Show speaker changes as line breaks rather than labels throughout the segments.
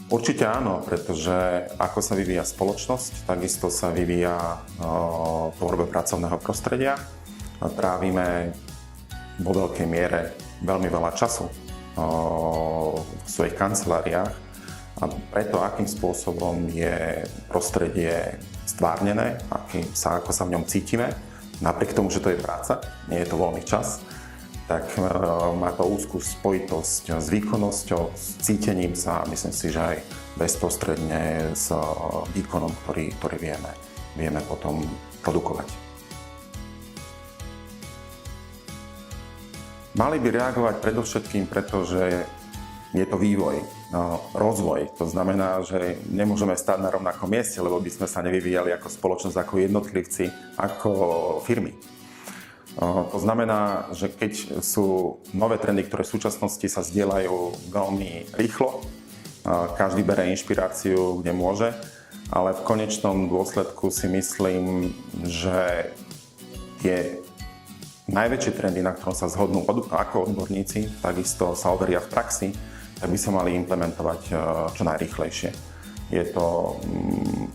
Určite áno, pretože ako sa vyvíja spoločnosť, takisto sa vyvíja tvorba pracovného prostredia. Trávime vo veľkej miere veľmi veľa času v svojich kanceláriách a preto, akým spôsobom je prostredie stvárnené, ako sa v ňom cítime, napriek tomu, že to je práca, nie je to voľný čas, tak má to úzkú spojitosť s výkonnosťou, s cítením sa, myslím si, že aj bezprostredne s výkonom, ktorý vieme potom produkovať. Mali by reagovať predovšetkým, pretože je to vývoj, rozvoj. To znamená, že nemôžeme stáť na rovnakom mieste, lebo by sme sa nevyvíjali ako spoločnosť, ako jednotlivci, ako firmy. To znamená, že keď sú nové trendy, ktoré v súčasnosti sa zdieľajú veľmi rýchlo, každý bere inšpiráciu, kde môže, ale v konečnom dôsledku si myslím, že tie najväčšie trendy, na ktorom sa zhodnú ako odborníci, takisto sa overia v praxi, tak by sa mali implementovať čo najrýchlejšie. Je to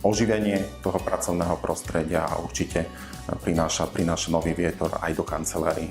oživenie toho pracovného prostredia a určite prináša nový vietor aj do kancelárií.